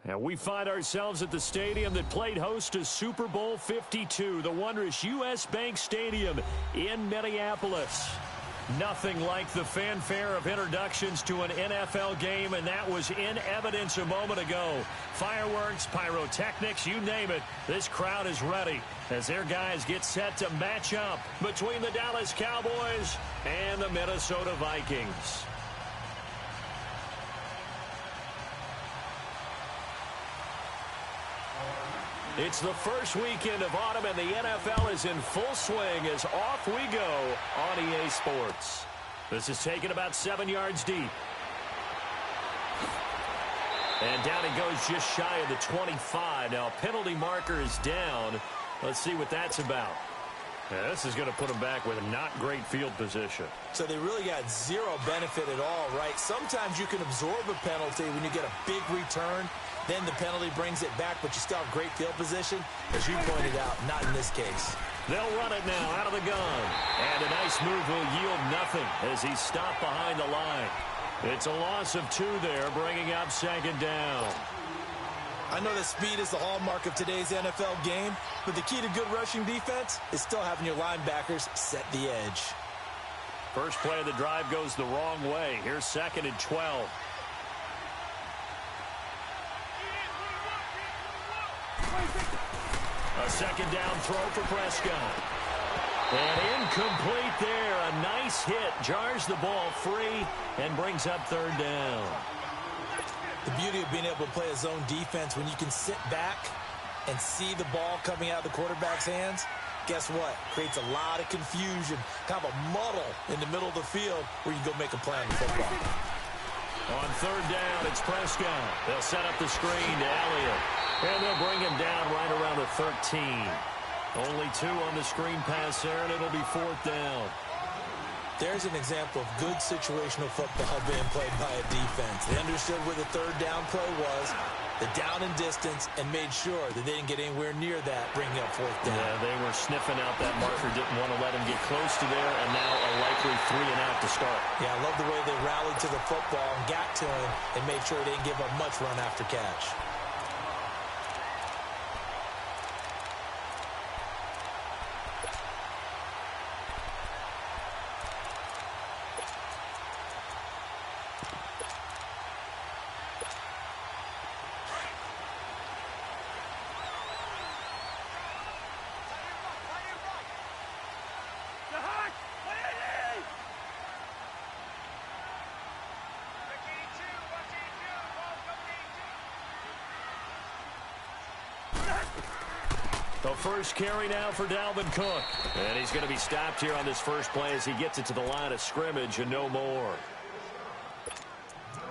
And we find ourselves at the stadium that played host to Super Bowl 52, the wondrous U.S. Bank Stadium in Minneapolis. Nothing like the fanfare of introductions to an NFL game, and that was in evidence a moment ago. Fireworks, pyrotechnics, you name it, this crowd is ready as their guys get set to match up between the Dallas Cowboys and the Minnesota Vikings. It's the first weekend of autumn, and the NFL is in full swing as off we go on EA Sports. This is taken about 7 yards deep. And down it goes just shy of the 25. Now, penalty marker is down. Let's see what that's about. Yeah, this is going to put them back with a not great field position. So they really got zero benefit at all, right? Sometimes you can absorb a penalty when you get a big return. Then the penalty brings it back, but you still have great field position. As you pointed out, not in this case. They'll run it now out of the gun. And a nice move will yield nothing as he's stopped behind the line. It's a loss of 2 there, bringing up second down. I know that speed is the hallmark of today's NFL game, but the key to good rushing defense is still having your linebackers set the edge. First play of the drive goes the wrong way. Here's second and 12. A second down throw for Prescott. And incomplete there. A nice hit. Jars the ball free and brings up third down. The beauty of being able to play a zone defense when you can sit back and see the ball coming out of the quarterback's hands, guess what? Creates a lot of confusion, kind of a muddle in the middle of the field where you go make a play on the football. On third down, it's Prescott. They'll set up the screen to Elliott. And they'll bring him down right around the 13. Only 2 on the screen pass there, and it'll be fourth down. There's an example of good situational football being played by a defense. They understood where the third down play was, the down and distance, and made sure that they didn't get anywhere near that, bringing up fourth down. Yeah, they were sniffing out that marker, didn't want to let him get close to there, and now a likely 3 and out to start. Yeah, I love the way they rallied to the football and got to him and made sure they didn't give up much run after catch. The first carry now for Dalvin Cook. And he's going to be stopped here on this first play as he gets it to the line of scrimmage and no more.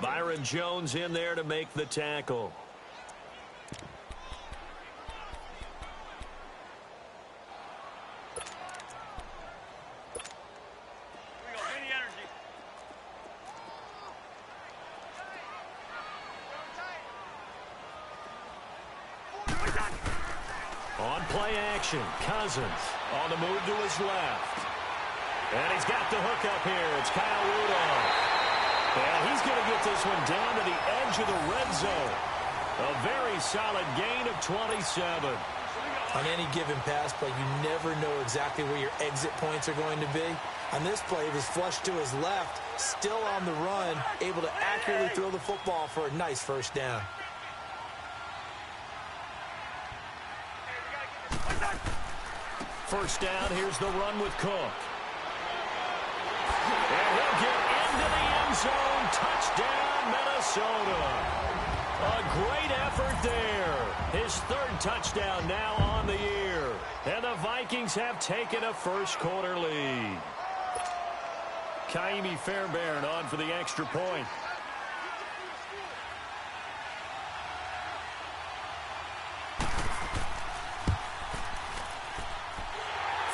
Byron Jones in there to make the tackle. On play action, Cousins on the move to his left. And he's got the hook up here. It's Kyle Rudolph. And he's going to get this one down to the edge of the red zone. A very solid gain of 27. On any given pass play, you never know exactly where your exit points are going to be. On this play, he was flushed to his left, still on the run, able to accurately throw the football for a nice first down. First down, here's the run with Cook. And he'll get into the end zone. Touchdown, Minnesota. A great effort there. His third touchdown now on the year. And the Vikings have taken a first-quarter lead. Kaimi Fairbairn on for the extra point.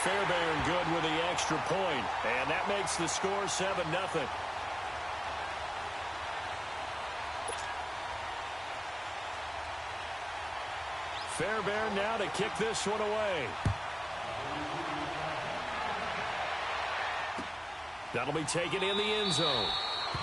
Fairbairn good with the extra point, and that makes the score 7-0. Fairbairn now to kick this one away. That'll be taken in the end zone.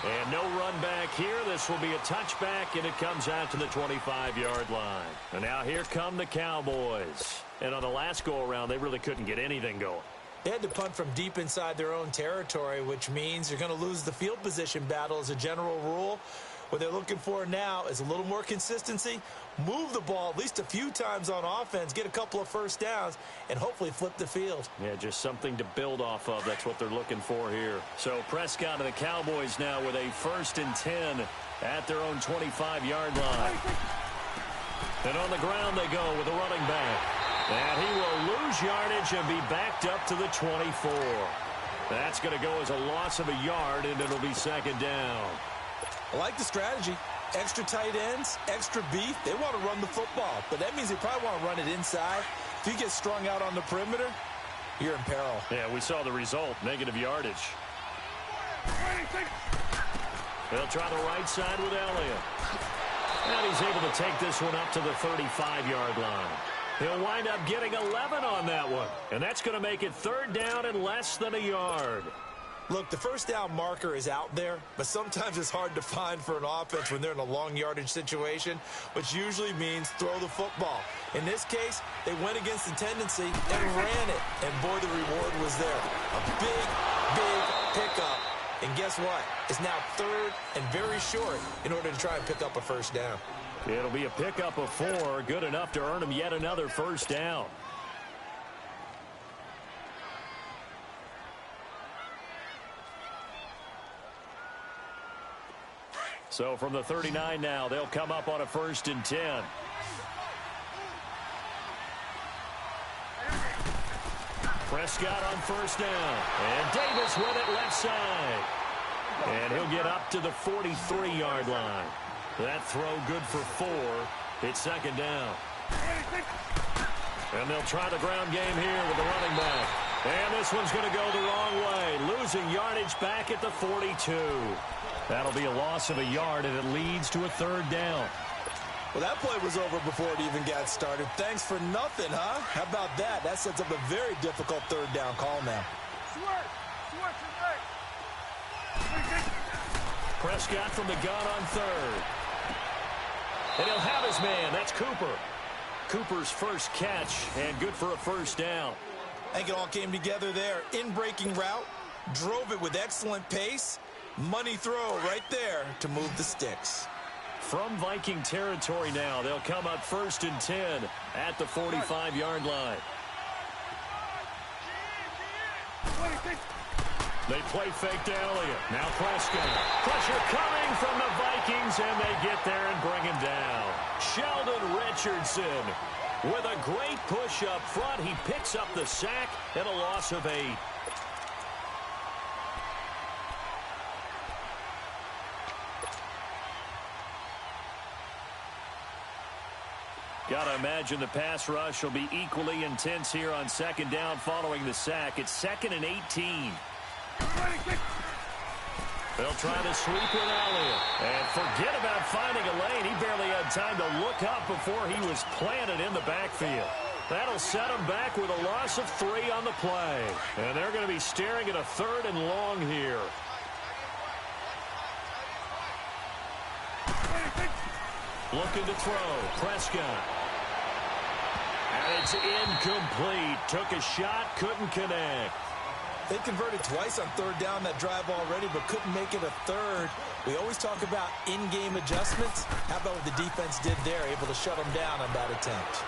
And no run back here. This will be a touchback, and it comes out to the 25-yard line. And now here come the Cowboys. And on the last go-around, they really couldn't get anything going. They had to punt from deep inside their own territory, which means you're going to lose the field position battle as a general rule. What they're looking for now is a little more consistency, move the ball at least a few times on offense, get a couple of first downs, and hopefully flip the field. Yeah, just something to build off of. That's what they're looking for here. So Prescott and the Cowboys now with a 1st and 10 at their own 25-yard line. And on the ground they go with a running back. And he will lose yardage and be backed up to the 24. That's going to go as a loss of a yard, and it'll be 2nd down. I like the strategy. Extra tight ends, extra beef. They want to run the football, but that means they probably want to run it inside. If you get strung out on the perimeter, you're in peril. Yeah, we saw the result, negative yardage. They'll try the right side with Elliott. And he's able to take this one up to the 35-yard line. He'll wind up getting 11 on that one. And that's going to make it 3rd down and less than a yard. Look, the first down marker is out there, but sometimes it's hard to find for an offense when they're in a long yardage situation, which usually means throw the football. In this case, they went against the tendency and ran it. And boy, the reward was there. A big, big pickup. And guess what? It's now 3rd and very short in order to try and pick up a first down. It'll be a pickup of 4, good enough to earn him yet another first down. So from the 39 now, they'll come up on a 1st and 10. Prescott on 1st down. And Davis with it left side. And he'll get up to the 43-yard line. That throw good for 4. It's 2nd down. And they'll try the ground game here with the running back. And this one's going to go the wrong way. Losing yardage back at the 42. That'll be a loss of a yard, and it leads to a 3rd down. Well, that play was over before it even got started. Thanks for nothing, huh? How about that? That sets up a very difficult 3rd down call now. Prescott from the gun on 3rd. And he'll have his man. That's Cooper. Cooper's first catch, and good for a first down. I think it all came together there. In-breaking route, drove it with excellent pace. Money throw right there to move the sticks. From Viking territory now, they'll come up 1st and 10 at the 45-yard line. They play fake to Elliott. Now Prescott. Pressure coming from the Vikings, and they get there and bring him down. Sheldon Richardson with a great push up front. He picks up the sack and a loss of 8. Got to imagine the pass rush will be equally intense here on 2nd down following the sack. It's 2nd and 18. They'll try to sweep with Elliott. And forget about finding a lane. He barely had time to look up before he was planted in the backfield. That'll set him back with a loss of 3 on the play. And they're going to be staring at a 3rd and long here. Looking to throw. Prescott. And it's incomplete. Took a shot, couldn't connect. They converted twice on 3rd down that drive already, but couldn't make it a 3rd. We always talk about in-game adjustments. How about what the defense did there, able to shut them down on that attempt?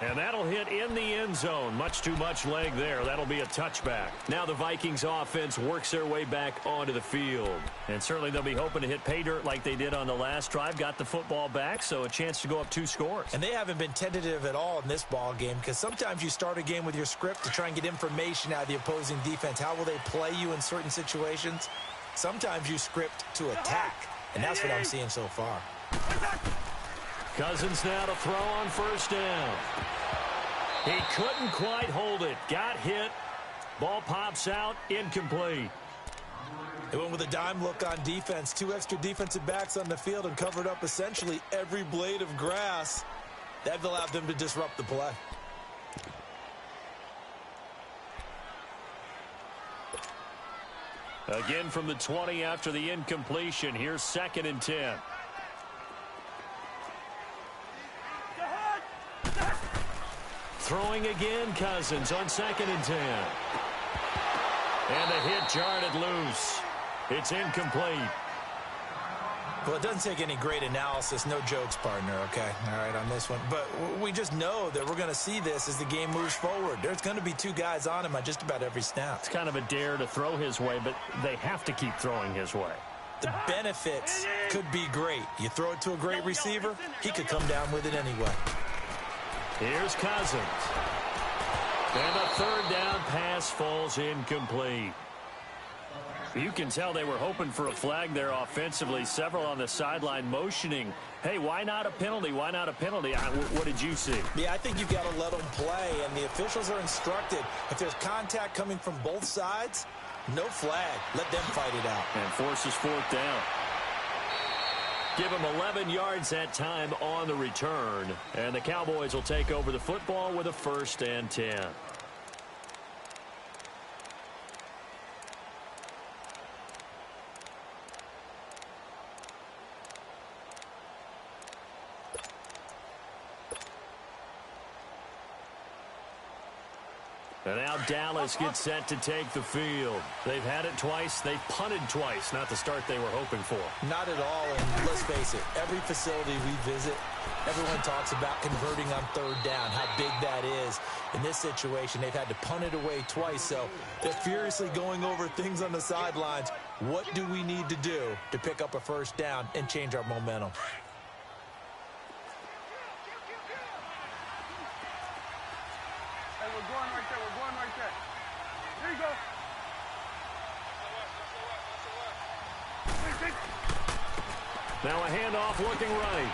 And that'll hit in the end zone. Much too much leg there. That'll be a touchback. Now the Vikings offense works their way back onto the field. And certainly they'll be hoping to hit pay dirt like they did on the last drive. Got the football back, so a chance to go up 2 scores. And they haven't been tentative at all in this ball game, because sometimes you start a game with your script to try and get information out of the opposing defense. How will they play you in certain situations? Sometimes you script to attack, and that's what I'm seeing so far. Cousins now to throw on 1st down. He couldn't quite hold it. Got hit. Ball pops out. Incomplete. They went with a dime look on defense. 2 extra defensive backs on the field and covered up essentially every blade of grass. That allowed them to disrupt the play. Again from the 20 after the incompletion. Here's 2nd and 10. Throwing again, Cousins on 2nd and 10. And a hit jarred it loose. It's incomplete. Well, it doesn't take any great analysis. No jokes, partner, okay? All right, on this one. But we just know that we're going to see this as the game moves forward. There's going to be 2 guys on him on just about every snap. It's kind of a dare to throw his way, but they have to keep throwing his way. The benefits could be great. You throw it to a great receiver, he could come down with it anyway. Here's Cousins. And a 3rd down pass falls incomplete. You can tell they were hoping for a flag there offensively. Several on the sideline motioning, hey, why not a penalty? Why not a penalty? What did you see? Yeah, I think you've got to let them play, and the officials are instructed. If there's contact coming from both sides, no flag. Let them fight it out. And forces 4th down. Give them 11 yards that time on the return. And the Cowboys will take over the football with a 1st and 10. And now Dallas gets set to take the field. They've had it twice. They've punted twice. Not the start they were hoping for. Not at all, and let's face it, every facility we visit, everyone talks about converting on 3rd down, how big that is. In this situation, they've had to punt it away twice, so they're furiously going over things on the sidelines. What do we need to do to pick up a 1st down and change our momentum? We're going right there. We're going right there. There you go. Now a handoff looking right.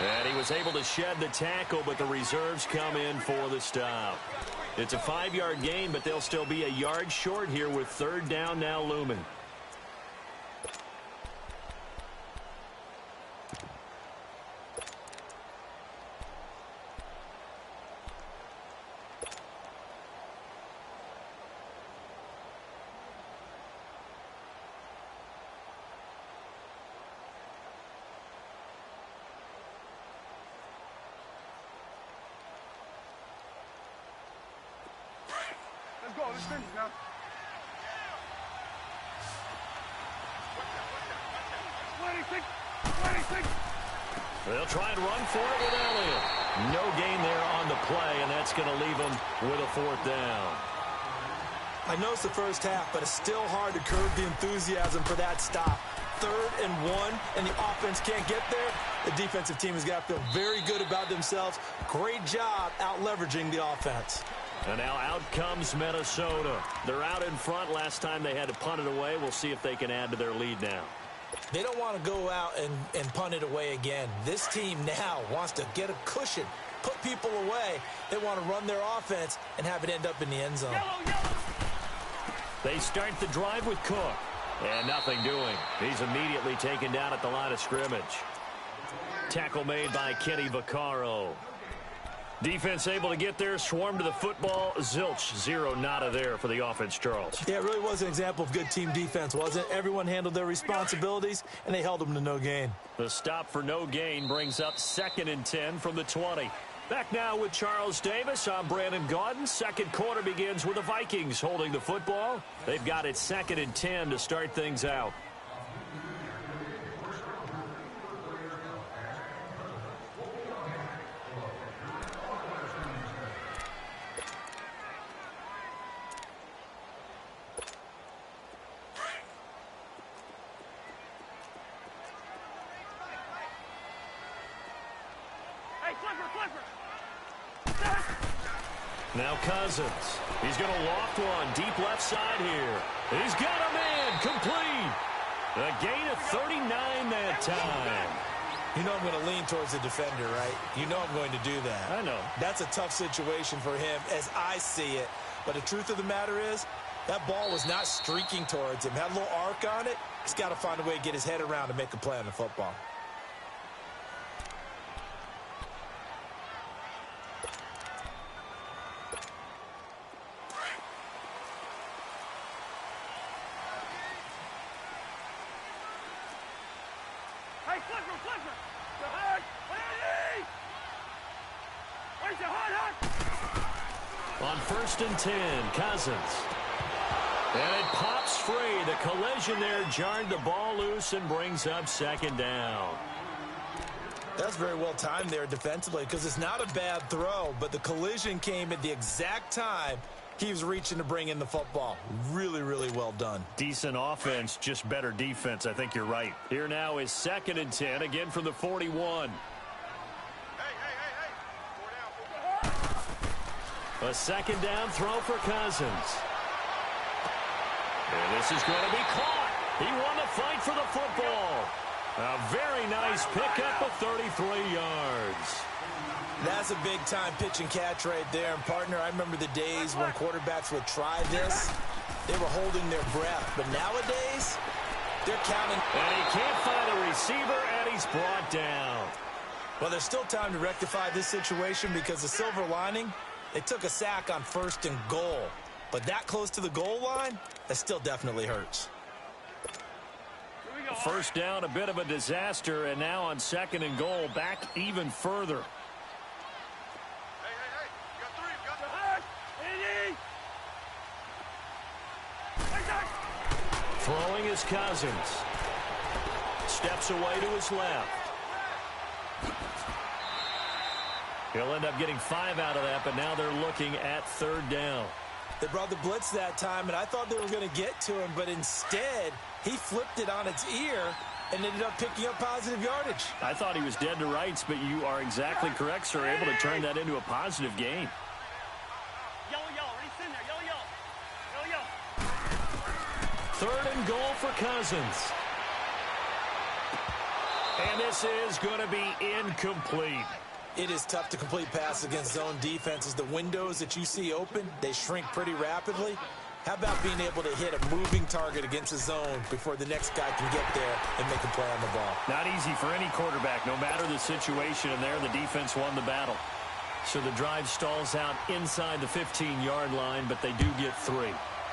And he was able to shed the tackle, but the reserves come in for the stop. It's a 5-yard gain, but they'll still be a yard short here with 3rd down now looming. Let's go. Let's finish now. They'll try and run for it with Elliott. No gain there on the play, and that's going to leave them with a 4th down. I know it's the first half, but it's still hard to curb the enthusiasm for that stop. 3rd and 1, and the offense can't get there. The defensive team has got to feel very good about themselves. Great job out leveraging the offense. And now out comes Minnesota. They're out in front. Last time they had to punt it away. We'll see if they can add to their lead now. They don't want to go out and punt it away again. This team now wants to get a cushion, put people away. They want to run their offense and have it end up in the end zone. They start the drive with Cook. And nothing doing. He's immediately taken down at the line of scrimmage. Tackle made by Kenny Vaccaro. Defense able to get there, swarm to the football. Zilch, 0 nada there for the offense, Charles. Yeah, it really was an example of good team defense, wasn't it? Everyone handled their responsibilities, and they held them to no gain. The stop for no gain brings up 2nd and 10 from the 20. Back now with Charles Davis. I'm Brandon Gaudin. Second quarter begins with the Vikings holding the football. They've got it 2nd and 10 to start things out. Now Cousins. He's going to loft one. Deep left side here. He's got a man. Complete. A gain of 39 that time. You know I'm going to lean towards the defender, right? You know I'm going to do that. I know. That's a tough situation for him as I see it. But the truth of the matter is, that ball was not streaking towards him. Had a little arc on it. He's got to find a way to get his head around and make a play on the football. Hey, flipper. The hard. Where's the hard? On 1st and 10, Cousins. And it pops free. The collision there jarred the ball loose and brings up 2nd down. That's very well timed there defensively because it's not a bad throw, but the collision came at the exact time he was reaching to bring in the football. Really, really well done. Decent offense, just better defense. I think you're right. Here now is 2nd and 10, again from the 41. A 2nd down throw for Cousins. And this is going to be caught. He won the fight for the football. A very nice pickup of 33 yards. That's a big-time pitch and catch right there. And, partner, I remember the days when quarterbacks would try this. They were holding their breath. But nowadays, they're counting. And he can't find a receiver, and he's brought down. Well, there's still time to rectify this situation because the silver lining, they took a sack on 1st and goal. But that close to the goal line, that still definitely hurts. 1st down, a bit of a disaster, and now on 2nd and goal, back even further. Throwing is Cousins. Steps away to his left. He'll end up getting 5 out of that, but now they're looking at 3rd down. They brought the blitz that time, and I thought they were going to get to him, but instead, he flipped it on its ear and ended up picking up positive yardage. I thought he was dead to rights, but you are exactly correct, sir. Able to turn that into a positive gain. Yellow. Already sitting there. Yellow. 3rd and goal for Cousins. And this is going to be incomplete. It is tough to complete passes against zone defenses. The windows that you see open, they shrink pretty rapidly. How about being able to hit a moving target against a zone before the next guy can get there and make a play on the ball? Not easy for any quarterback, no matter the situation, and there the defense won the battle. So the drive stalls out inside the 15-yard line, but they do get 3.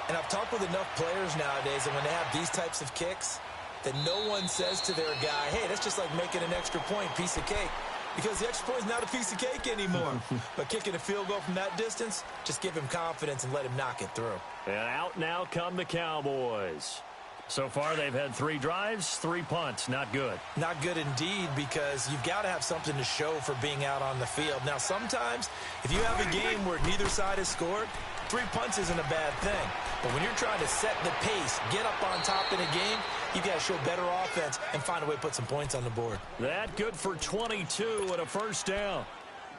And I've talked with enough players nowadays, and when they have these types of kicks, that no one says to their guy, hey, that's just like making an extra point, piece of cake. Because the extra point is not a piece of cake anymore. But kicking a field goal from that distance, just give him confidence and let him knock it through. And out now come the Cowboys. So far, they've had 3 drives, 3 punts. Not good. Not good indeed, because you've got to have something to show for being out on the field. Now, sometimes, if you have a game where neither side has scored, 3 punts isn't a bad thing. But when you're trying to set the pace, get up on top in a game, you've got to show better offense and find a way to put some points on the board. That good for 22 and a 1st down.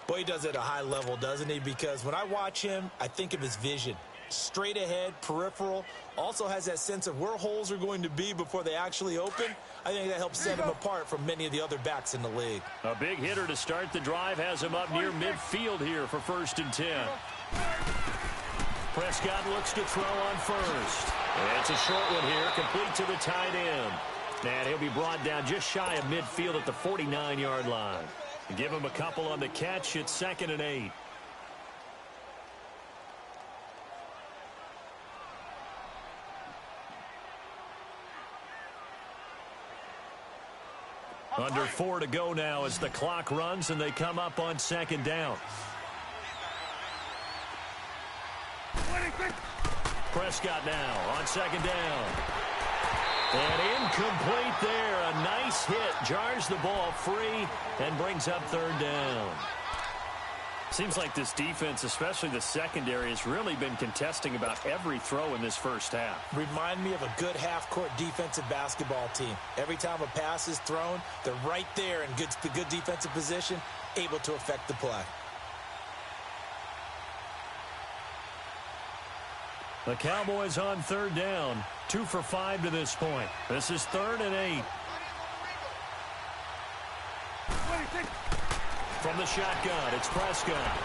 Boy, he does it at a high level, doesn't he? Because when I watch him, I think of his vision. Straight ahead, peripheral, also has that sense of where holes are going to be before they actually open. I think that helps set him apart from many of the other backs in the league. A big hitter to start the drive has him up near midfield here for 1st and 10. Prescott looks to throw on 1st. It's a short one here, complete to the tight end. And he'll be brought down just shy of midfield at the 49-yard line. Give him a couple on the catch at 2nd and 8. Under 4 to go now as the clock runs and they come up on 2nd down. Prescott now on 2nd down. And incomplete there. A nice hit. Jars the ball free and brings up 3rd down. Seems like this defense, especially the secondary, has really been contesting about every throw in this 1st half. Remind me of a good half-court defensive basketball team. Every time a pass is thrown, they're right there in good defensive position, able to affect the play. The Cowboys on 3rd down. 2 for 5 to this point. This is 3rd and 8. From the shotgun, it's Prescott.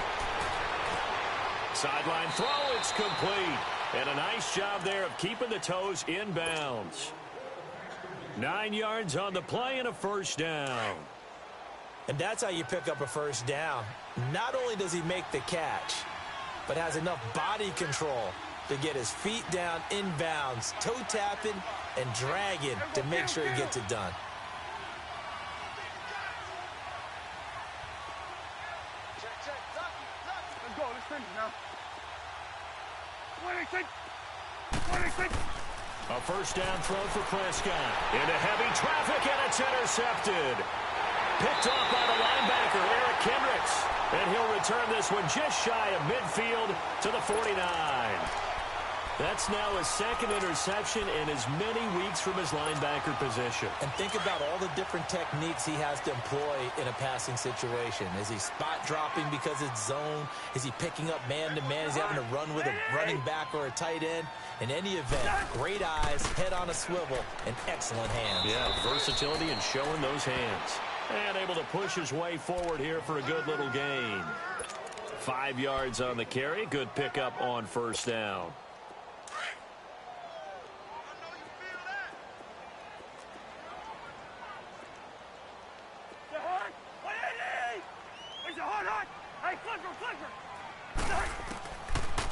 Sideline throw, it's complete. And a nice job there of keeping the toes in bounds. 9 yards on the play and a 1st down. And that's how you pick up a 1st down. Not only does he make the catch, but has enough body control to get his feet down inbounds, toe tapping and dragging to make sure he gets it done. Let's go. Let's finish now. 26. 26. A first down throw for Prescott. Into heavy traffic, and it's intercepted. Picked off by the linebacker, Eric Kendricks. And he'll return this one just shy of midfield to the 49. That's now his second interception in as many weeks from his linebacker position. And think about all the different techniques he has to employ in a passing situation. Is he spot dropping because it's zone? Is he picking up man-to-man? Is he having to run with a running back or a tight end? In any event, great eyes, head on a swivel, and excellent hands. Yeah, versatility and showing those hands. And able to push his way forward here for a good little gain. 5 yards on the carry. Good pickup on first down.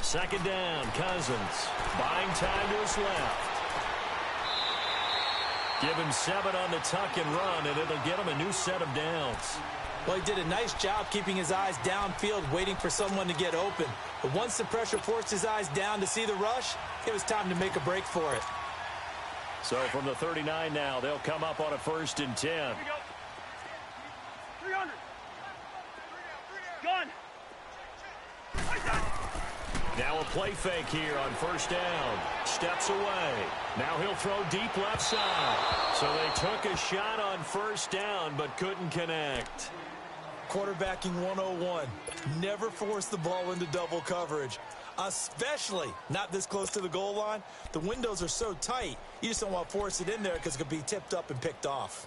Second down, Cousins. Buying time to his left. Give him 7 on the tuck and run, and it'll get him a new set of downs. Well, he did a nice job keeping his eyes downfield, waiting for someone to get open. But once the pressure forced his eyes down to see the rush, it was time to make a break for it. So from the 39 now, they'll come up on a 1st and 10. Here we go. 300. Gun. Now a play fake here on first down. Steps away. Now he'll throw deep left side. So they took a shot on first down but couldn't connect. Quarterbacking 101. Never force the ball into double coverage, especially not this close to the goal line. The windows are so tight, you just don't want to force it in there because it could be tipped up and picked off.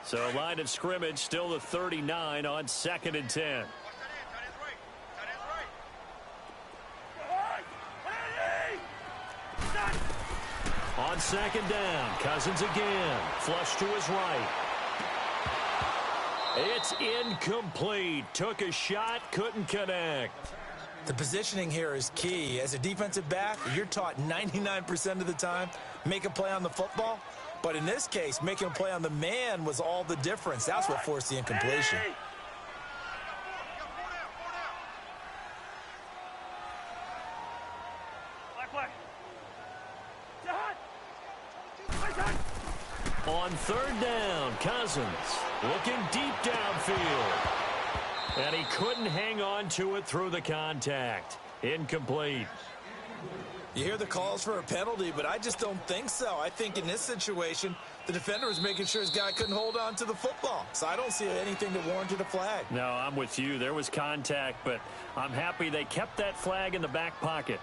So line of scrimmage still the 39 on 2nd and 10. On 2nd down, Cousins again. Flush to his right. It's incomplete. Took a shot, couldn't connect. The positioning here is key. As a defensive back, you're taught 99% of the time, make a play on the football. But in this case, making a play on the man was all the difference. That's what forced the incompletion. On 3rd down, Cousins looking deep downfield. And he couldn't hang on to it through the contact. Incomplete. You hear the calls for a penalty, but I just don't think so. I think in this situation, the defender was making sure his guy couldn't hold on to the football. So I don't see anything that warranted a flag. No, I'm with you. There was contact, but I'm happy they kept that flag in the back pocket.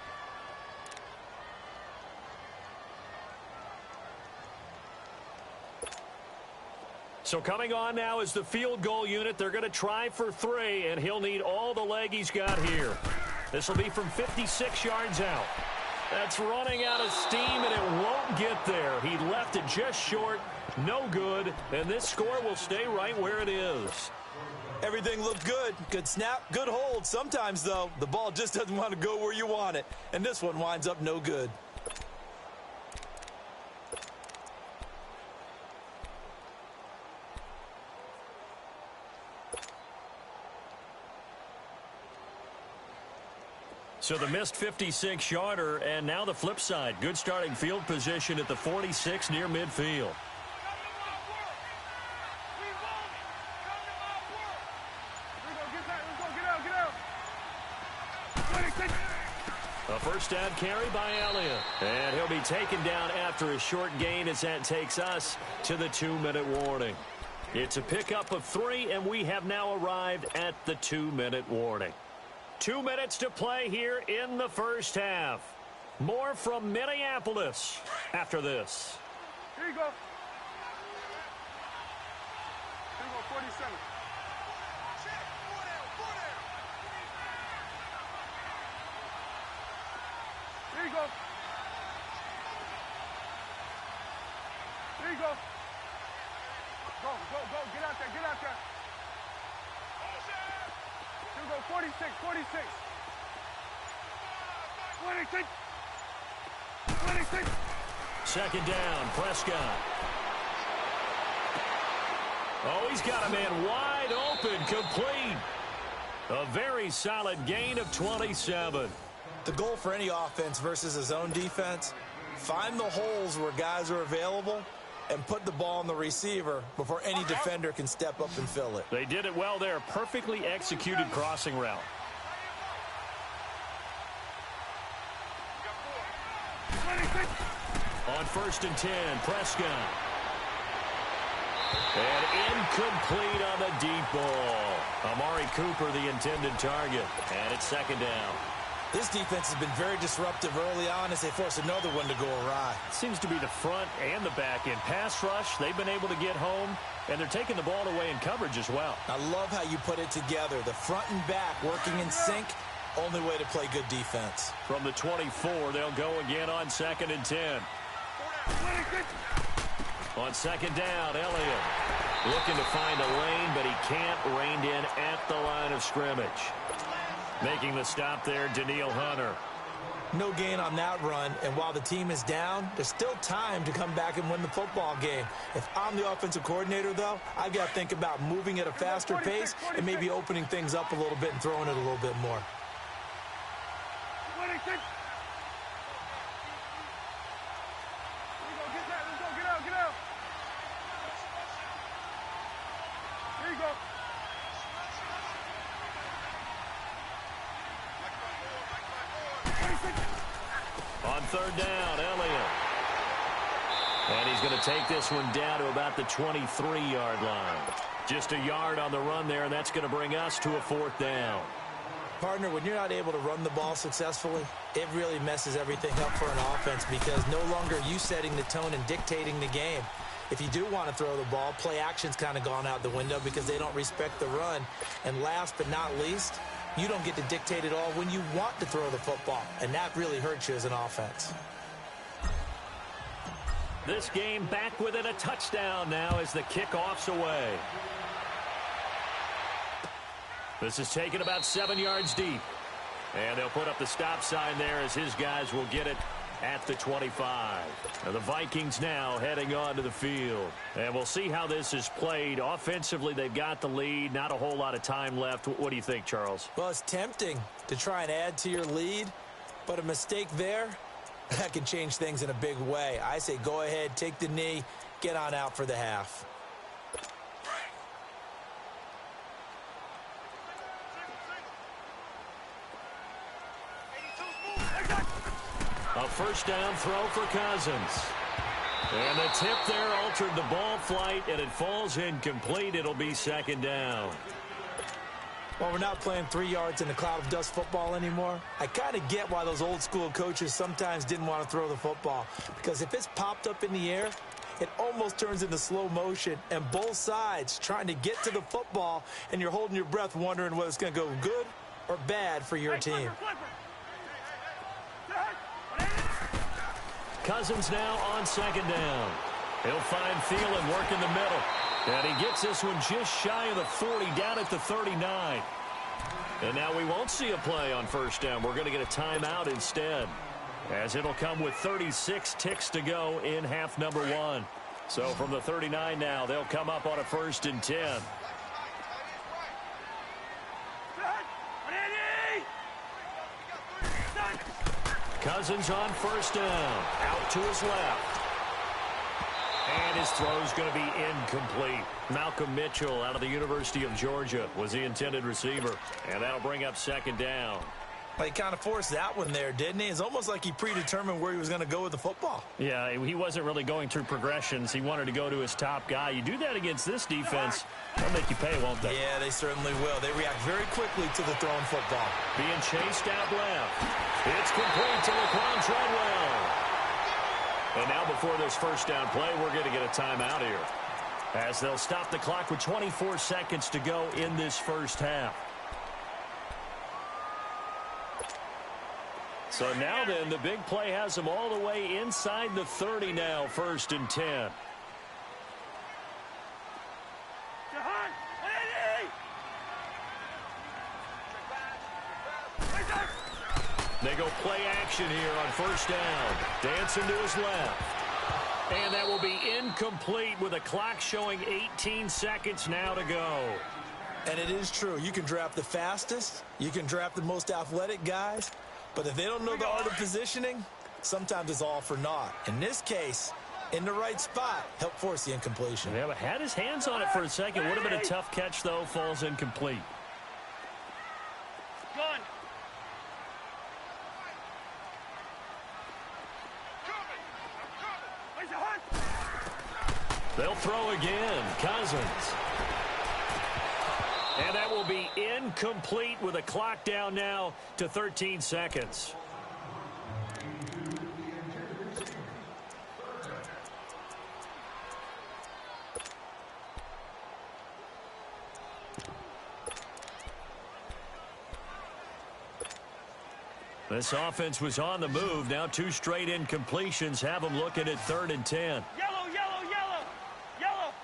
So coming on now is the field goal unit. They're going to try for 3, and he'll need all the leg he's got here. This will be from 56 yards out. That's running out of steam, and it won't get there. He left it just short, no good, and this score will stay right where it is. Everything looked good. Good snap, good hold. Sometimes, though, the ball just doesn't want to go where you want it, and this one winds up no good. So the missed 56-yarder, and now the flip side. Good starting field position at the 46 near midfield. A first down carry by Elliott. And he'll be taken down after a short gain as that takes us to the 2-minute warning. It's a pickup of 3, and we have now arrived at the 2-minute warning. 2 minutes to play here in the first half. More from Minneapolis after this. Here you go. Here you go, 47. Here you go. Here you go. Go, go, go. Get out there, get out there. Here we go, 46, 46. 26. 26. Second down, Prescott. Oh, he's got a man wide open, complete. A very solid gain of 27. The goal for any offense versus a zone defense, find the holes where guys are available and put the ball on the receiver before any defender can step up and fill it. They did it well there. Perfectly executed crossing route. On 1st and 10, Prescott. And incomplete on the deep ball. Amari Cooper, the intended target. And it's 2nd down. This defense has been very disruptive early on as they force another one to go awry. Seems to be the front and the back end. Pass rush, they've been able to get home, and they're taking the ball away in coverage as well. I love how you put it together. The front and back working in sync, only way to play good defense. From the 24, they'll go again on 2nd and 10. On 2nd down, Elliott looking to find a lane, but he can't, reined in at the line of scrimmage. Making the stop there, Danielle Hunter. No gain on that run, and while the team is down, there's still time to come back and win the football game. If I'm the offensive coordinator, though, I've got to think about moving at a faster pace and maybe opening things up a little bit and throwing it a little bit more. On 3rd down, Elliott. And he's going to take this one down to about the 23-yard line. Just a yard on the run there, and that's going to bring us to a 4th down. Partner, when you're not able to run the ball successfully, it really messes everything up for an offense because no longer are you setting the tone and dictating the game. If you do want to throw the ball, play action's kind of gone out the window because they don't respect the run. And last but not least, you don't get to dictate it all when you want to throw the football, and that really hurts you as an offense. This game back within a touchdown now as the kickoff's away. This is taken about 7 yards deep. And they'll put up the stop sign there as his guys will get it at the 25. And the Vikings now heading on to the field. And we'll see how this is played. Offensively, they've got the lead. Not a whole lot of time left. What do you think, Charles? Well, it's tempting to try and add to your lead, but a mistake there, that can change things in a big way. I say go ahead, take the knee, get on out for the half. A 1st down throw for Cousins. And the tip there altered the ball flight, and it falls incomplete. It'll be 2nd down. Well, we're not playing 3 yards in a cloud of dust football anymore. I kind of get why those old school coaches sometimes didn't want to throw the football. Because if it's popped up in the air, it almost turns into slow motion. And both sides trying to get to the football, and you're holding your breath wondering whether it's going to go good or bad for your team. Cousins now on 2nd down. He'll find Thielen work in the middle. And he gets this one just shy of the 40, down at the 39. And now we won't see a play on 1st down. We're going to get a timeout instead, as it'll come with 36 ticks to go in half number 1. So from the 39 now, they'll come up on a 1st and 10. Cousins on 1st down. Out to his left. And his throw's going to be incomplete. Malcolm Mitchell out of the University of Georgia was the intended receiver. And that'll bring up 2nd down. Well, he kind of forced that one there, didn't he? It's almost like he predetermined where he was going to go with the football. Yeah, he wasn't really going through progressions. He wanted to go to his top guy. You do that against this defense, they'll make you pay, won't they? Yeah, they certainly will. They react very quickly to the thrown football. Being chased out left. It's complete to Laquan Treadwell. And now before this 1st down play, we're going to get a timeout here, as they'll stop the clock with 24 seconds to go in this 1st half. So now then, the big play has them all the way inside the 30 now, 1st and 10. They go play action here on 1st down. Dancing to his left. And that will be incomplete with a clock showing 18 seconds now to go. And it is true. You can draft the fastest. You can draft the most athletic guys. But if they don't know the art of positioning, sometimes it's all for naught. In this case, in the right spot, help force the incompletion. Yeah, but had his hands on it for a second. Would have been a tough catch, though. Falls incomplete. Gun. They'll throw again. Cousins. And that will be incomplete with a clock down now to 13 seconds. This offense was on the move. Now 2 straight incompletions have them looking at 3rd and 10. Yellow, yellow, yellow. Yellow.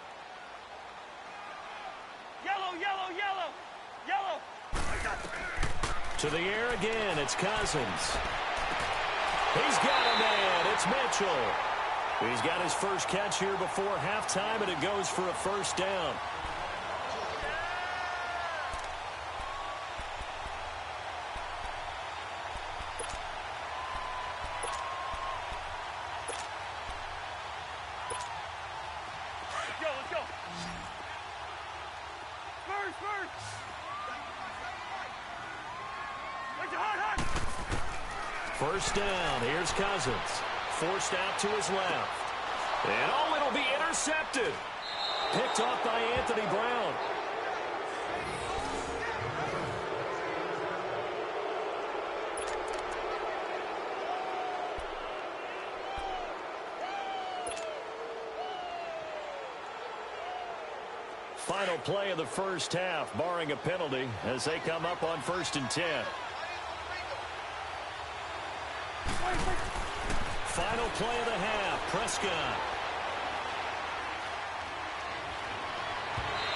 Yellow, yellow, yellow. Yellow. To the air again. It's Cousins. He's got a man. It's Mitchell. He's got his first catch here before halftime, and it goes for a first down. First down. Here's Cousins. Forced out to his left. And oh, it'll be intercepted. Picked off by Anthony Brown. Final play of the first half, barring a penalty, as they come up on 1st and 10. Final play of the half, Prescott.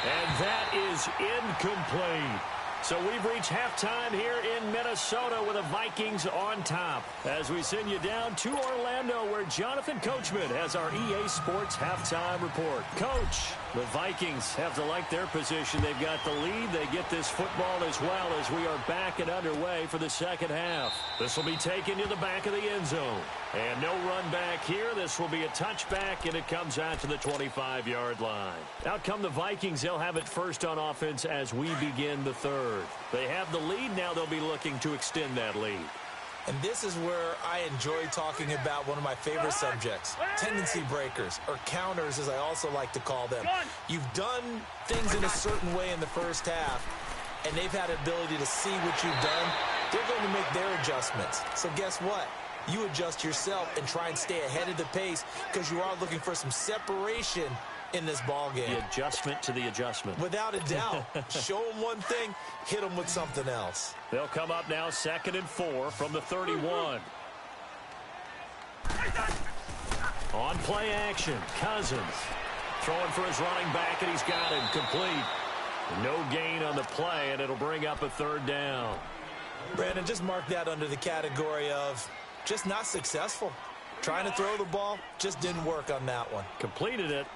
And that is incomplete. So we've reached halftime here in Minnesota with the Vikings on top. As we send you down to Orlando, where Jonathan Coachman has our EA Sports halftime report. Coach, the Vikings have to like their position. They've got the lead. They get this football as well as we are back and underway for the second half. This will be taken to the back of the end zone. And no run back here. This will be a touchback, and it comes out to the 25-yard line. Out come the Vikings. They'll have it first on offense as we begin the third. They have the lead. Now they'll be looking to extend that lead. And this is where I enjoy talking about one of my favorite subjects, tendency breakers, or counters as I also like to call them. You've done things in a certain way in the first half, and they've had the ability to see what you've done. They're going to make their adjustments. So guess what? You adjust yourself and try and stay ahead of the pace because you are looking for some separation in this ball game. The adjustment to the adjustment. Without a doubt. Show them one thing, hit them with something else. They'll come up now 2nd and 4 from the 31. On play action, Cousins throwing for his running back, and he's got him complete. No gain on the play, and it'll bring up a 3rd down. Brandon, just mark that under the category of just not successful. Trying to throw the ball, just didn't work on that one. Completed it.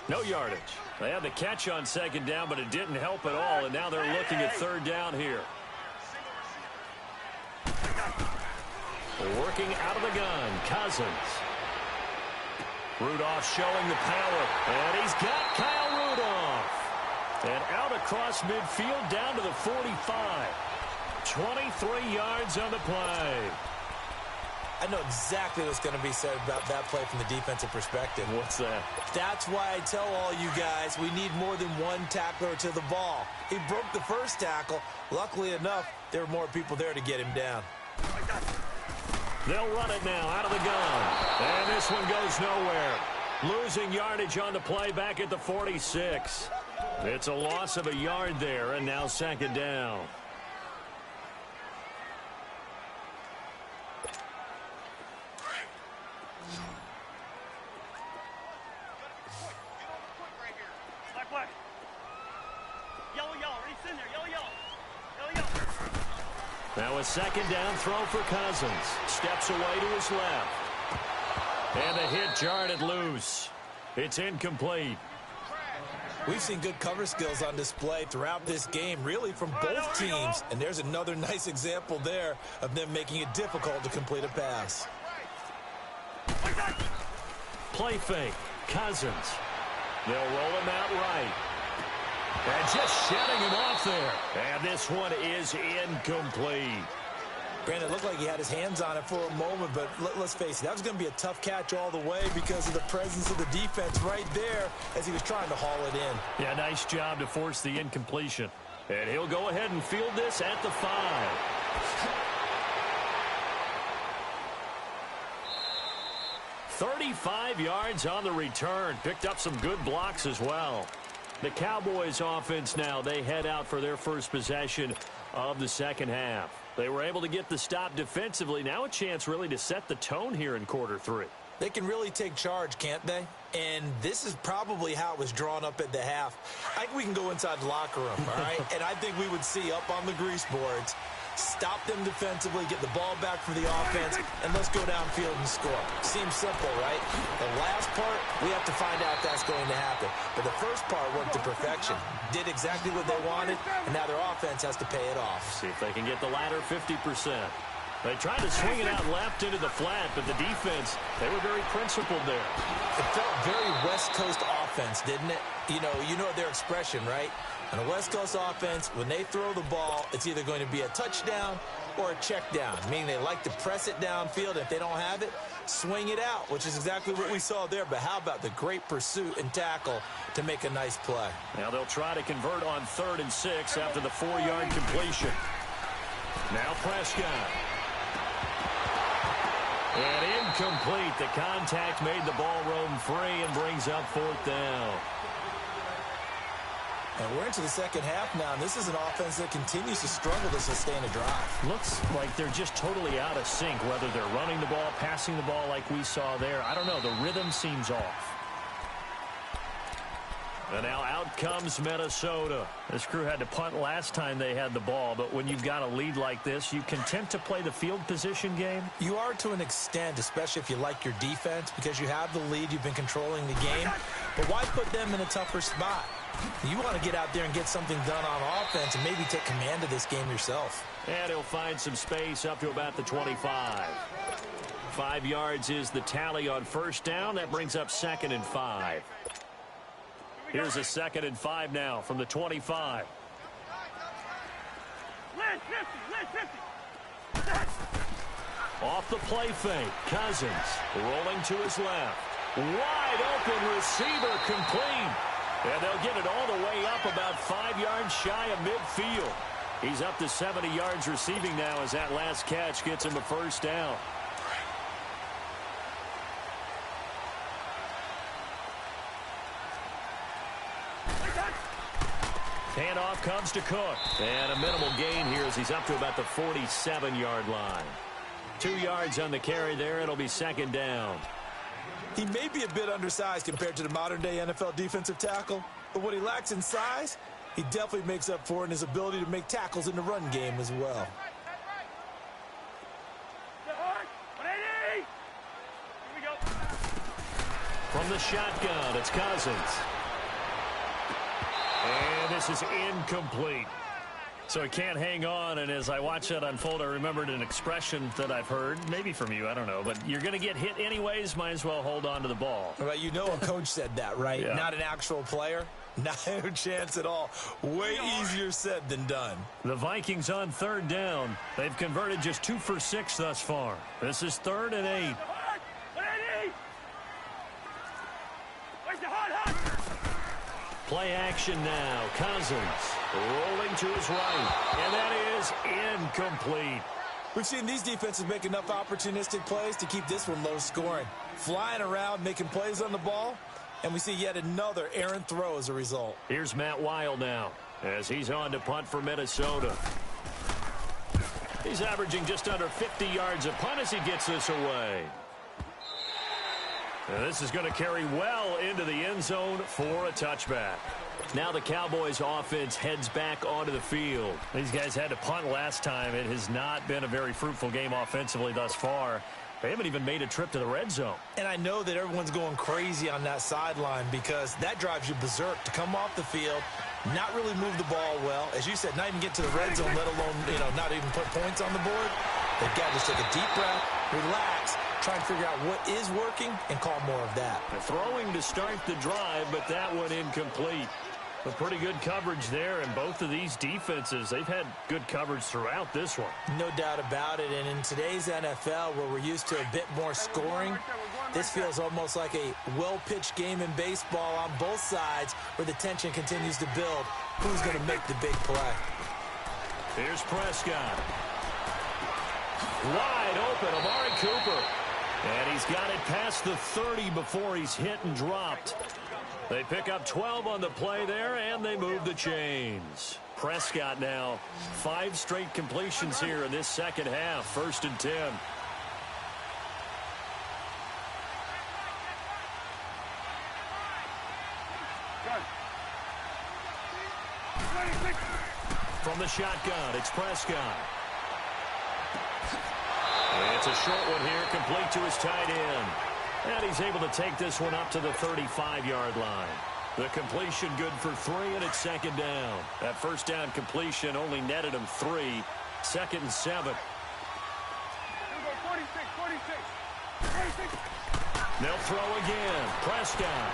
No yardage. They had the catch on 2nd down, but it didn't help at all, and now they're looking at 3rd down here. Working out of the gun, Cousins. Rudolph showing the power, and he's got Kyle Rudolph. And out across midfield down to the 45. 23 yards on the play. I know exactly what's going to be said about that play from the defensive perspective. What's that? That's why I tell all you guys we need more than one tackler to the ball. He broke the first tackle. Luckily enough, there were more people there to get him down. They'll run it now out of the gun. And this one goes nowhere. Losing yardage on the play back at the 46. It's a loss of a yard there, and now 2nd down. Now a 2nd down throw for Cousins. Steps away to his left. And the hit jarred it loose. It's incomplete. We've seen good cover skills on display throughout this game, really from both teams. And there's another nice example there of them making it difficult to complete a pass. Play fake. Cousins. They'll roll him out right. And just shutting him off there. And this one is incomplete. Granted, it looked like he had his hands on it for a moment, but let's face it, that was going to be a tough catch all the way because of the presence of the defense right there as he was trying to haul it in. Yeah, nice job to force the incompletion. And he'll go ahead and field this at the 5. "35 yards on the return. Picked up some good blocks as well. The Cowboys offense now, they head out for their first possession of the second half. They were able to get the stop defensively. Now a chance really to set the tone here in quarter 3. They can really take charge, can't they? And this is probably how it was drawn up at the half. I think we can go inside the locker room, all right? And I think we would see up on the grease boards, stop them defensively, get the ball back for the offense, and let's go downfield and score. Seems simple, right? The last part, we have to find out if that's going to happen. But the first part worked to perfection. Did exactly what they wanted, and now their offense has to pay it off. See if they can get the latter 50%. They tried to swing it out left into the flat, but the defense, they were very principled there. It felt very West Coast offense, didn't it? You know their expression, right? On a West Coast offense, when they throw the ball, it's either going to be a touchdown or a check down, meaning they like to press it downfield. If they don't have it, swing it out, which is exactly what we saw there. But how about the great pursuit and tackle to make a nice play? Now they'll try to convert on 3rd and 6 after the 4-yard completion. Now Prescott. And incomplete. The contact made the ball roam free and brings up 4th down. And we're into the second half now, and this is an offense that continues to struggle to sustain a drive. Looks like they're just totally out of sync, whether they're running the ball, passing the ball like we saw there. I don't know. The rhythm seems off. And now out comes Minnesota. This crew had to punt last time they had the ball, but when you've got a lead like this, you content to play the field position game? You are to an extent, especially if you like your defense, because you have the lead, you've been controlling the game. But why put them in a tougher spot? You want to get out there and get something done on offense and maybe take command of this game yourself. And he'll find some space up to about the 25. 5 yards is the tally on 1st down. That brings up 2nd and 5. Here's a 2nd and 5 now from the 25. Off the play fake. Cousins rolling to his left. Wide open receiver complete. And they'll get it all the way up about 5 yards shy of midfield. He's up to 70 yards receiving now as that last catch gets him a 1st down. Handoff comes to Cook. And a minimal gain here as he's up to about the 47-yard line. 2 yards on the carry there. It'll be 2nd down. He may be a bit undersized compared to the modern-day NFL defensive tackle, but what he lacks in size, he definitely makes up for in his ability to make tackles in the run game as well. From the shotgun, it's Cousins. And this is incomplete. So he can't hang on, and as I watch that unfold, I remembered an expression that I've heard, maybe from you, I don't know, but you're going to get hit anyways, might as well hold on to the ball. Right, you know a coach said that, right? Yeah. Not an actual player. No chance at all. Way easier said than done. The Vikings on 3rd down. They've converted just 2 for 6 thus far. This is 3rd and 8. Play action now. Cousins rolling to his right. And that is incomplete. We've seen these defenses make enough opportunistic plays to keep this one low scoring. Flying around, making plays on the ball, and we see yet another errant throw as a result. Here's Matt Weil now as he's on to punt for Minnesota. He's averaging just under 50 yards a punt as he gets this away. And this is going to carry well into the end zone for a touchback. Now the Cowboys offense heads back onto the field. These guys had to punt last time. It has not been a very fruitful game offensively thus far. They haven't even made a trip to the red zone. And I know that everyone's going crazy on that sideline because that drives you berserk to come off the field, not really move the ball well. As you said, not even get to the red zone, let alone, not even put points on the board. They've got to just take a deep breath, relax, try and figure out what is working, and call more of that. They're throwing to start the drive, but that one incomplete. A pretty good coverage there, and both of these defenses, they've had good coverage throughout this one. No doubt about it, and in today's NFL, where we're used to a bit more scoring, this feels almost like a well-pitched game in baseball on both sides, where the tension continues to build. Who's going to make the big play? Here's Prescott. Wide open, Amari Cooper. And he's got it past the 30 before he's hit and dropped. They pick up 12 on the play there, and they move the chains. Prescott now, 5 straight completions here in this second half, 1st and 10. From the shotgun, it's Prescott. It's a short one here, complete to his tight end. And he's able to take this one up to the 35-yard line. The completion good for 3, and it's 2nd down. That first down completion only netted him 3. 2nd and 7. 46. They'll throw again. Prescott.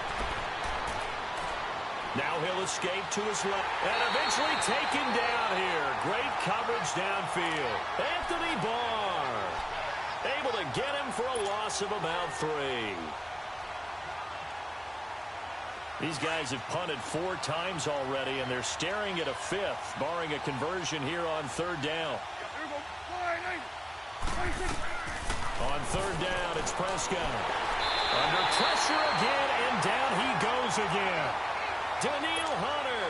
Now he'll escape to his left. And eventually taken down here. Great coverage downfield. Anthony Barr able to get him for a loss of about 3. These guys have punted 4 times already, and they're staring at a 5th, barring a conversion here on 3rd down. On 3rd down, it's Prescott. Under pressure again, and down he goes again. Daniil Hunter.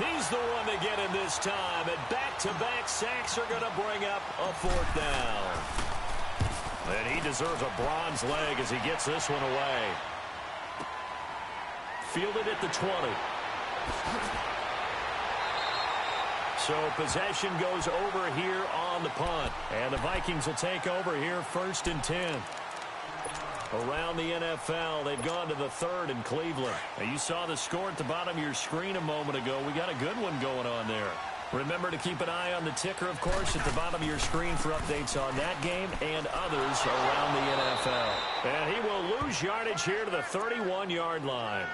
He's the one to get him this time, and back-to-back sacks are going to bring up a 4th down. And he deserves a bronze leg as he gets this one away. Fielded at the 20. So possession goes over here on the punt. And the Vikings will take over here 1st and 10. Around the NFL, they've gone to the 3rd in Cleveland. Now, you saw the score at the bottom of your screen a moment ago. We got a good one going on there. Remember to keep an eye on the ticker, of course, at the bottom of your screen for updates on that game and others around the NFL. And he will lose yardage here to the 31-yard line.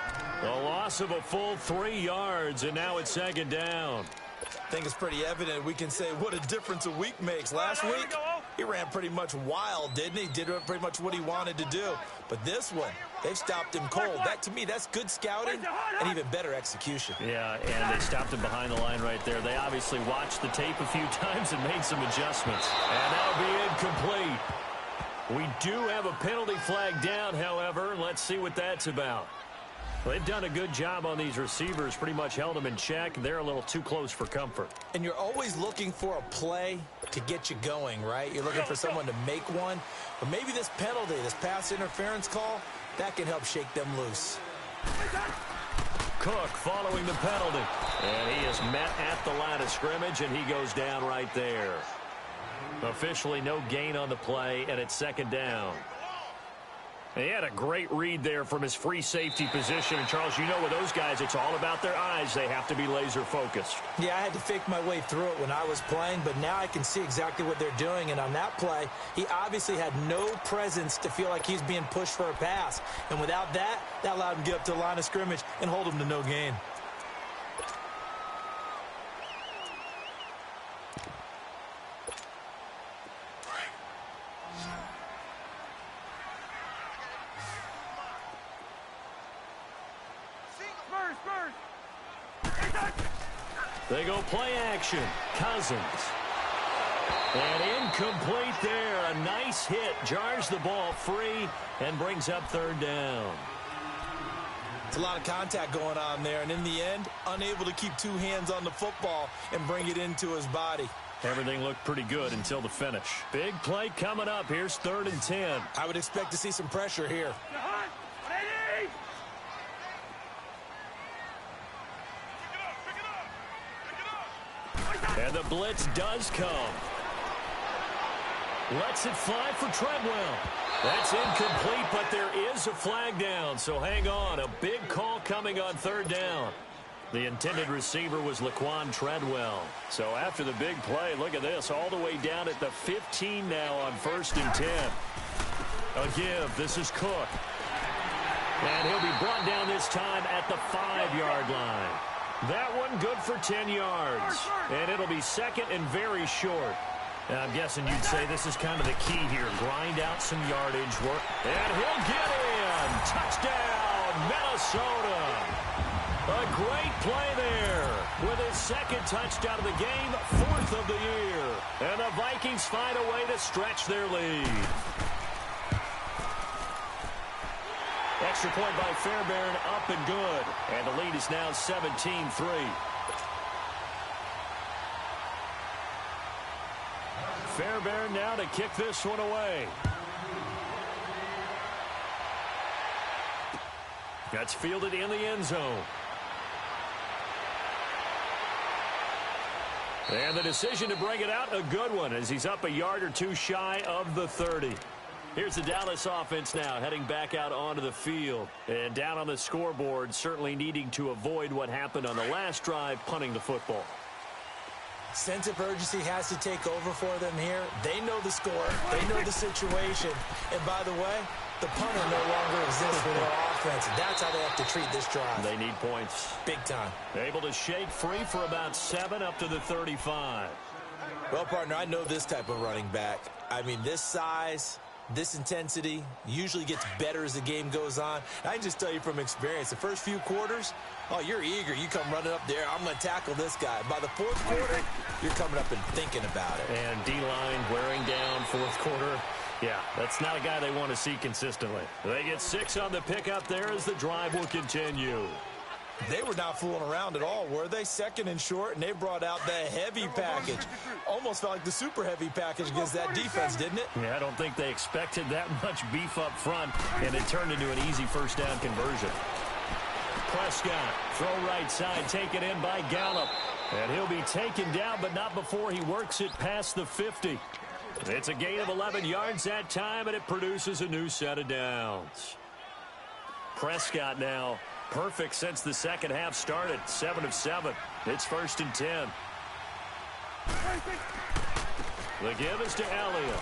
A loss of a full 3 yards, and now it's 2nd down. I think it's pretty evident we can say what a difference a week makes. Last week, he ran pretty much wild, didn't he? Did pretty much what he wanted to do. But this one, they've stopped him cold. That, to me, that's good scouting and even better execution. Yeah, and they stopped him behind the line right there. They obviously watched the tape a few times and made some adjustments. And that'll be incomplete. We do have a penalty flag down, however. Let's see what that's about. Well, they've done a good job on these receivers, pretty much held them in check. They're a little too close for comfort. And you're always looking for a play to get you going, right? You're looking for someone to make one. But maybe this penalty, this pass interference call, that can help shake them loose. Cook following the penalty. And he is met at the line of scrimmage, and he goes down right there. Officially no gain on the play, and it's 2nd down. He had a great read there from his free safety position. And, Charles, you know with those guys, it's all about their eyes. They have to be laser-focused. Yeah, I had to fake my way through it when I was playing, but now I can see exactly what they're doing. And on that play, he obviously had no presence to feel like he's being pushed for a pass. And without that, that allowed him to get up to the line of scrimmage and hold him to no gain. They go play action. Cousins. And incomplete there. A nice hit. Jars the ball free and brings up 3rd down. It's a lot of contact going on there. And in the end, unable to keep 2 hands on the football and bring it into his body. Everything looked pretty good until the finish. Big play coming up. Here's 3rd and 10. I would expect to see some pressure here. And the blitz does come. Lets it fly for Treadwell. That's incomplete, but there is a flag down, so hang on. A big call coming on third down. The intended receiver was Laquan Treadwell. So after the big play, look at this, all the way down at the 15 now on 1st and 10. A give. This is Cook. And he'll be brought down this time at the 5-yard line. That one good for 10 yards. And it'll be second and very short. I'm guessing you'd say this is kind of the key here. Grind out some yardage work. And he'll get in. Touchdown, Minnesota. A great play there with his second touchdown of the game, 4th of the year. And the Vikings find a way to stretch their lead. Extra point by Fairbairn, up and good. And the lead is now 17-3. Fairbairn now to kick this one away. That's fielded in the end zone. And the decision to bring it out, a good one, as he's up a yard or two shy of the 30. Here's the Dallas offense now heading back out onto the field. And down on the scoreboard, certainly needing to avoid what happened on the last drive, punting the football. Sense of urgency has to take over for them here. They know the score. They know the situation. And by the way, the punter no longer exists for their offense. That's how they have to treat this drive. They need points. Big time. Able to shake free for about 7 up to the 35. Well, partner, I know this type of running back. I mean, this size, this intensity usually gets better as the game goes on. I can just tell you from experience, the first few quarters, oh, you're eager. You come running up there, I'm going to tackle this guy. By the 4th quarter, you're coming up and thinking about it. And D-line wearing down 4th quarter. Yeah, that's not a guy they want to see consistently. They get 6 on the pickup there as the drive will continue. They were not fooling around at all, were they? 2nd and short, and they brought out the heavy package. Almost felt like the super heavy package against that defense, didn't it? Yeah, I don't think they expected that much beef up front, and it turned into an easy first down conversion. Prescott, throw right side, taken in by Gallup. And he'll be taken down, but not before he works it past the 50. It's a gain of 11 yards that time, and it produces a new set of downs. Prescott now perfect since the second half started. 7 of 7. It's 1st and 10. The give is to Elliott.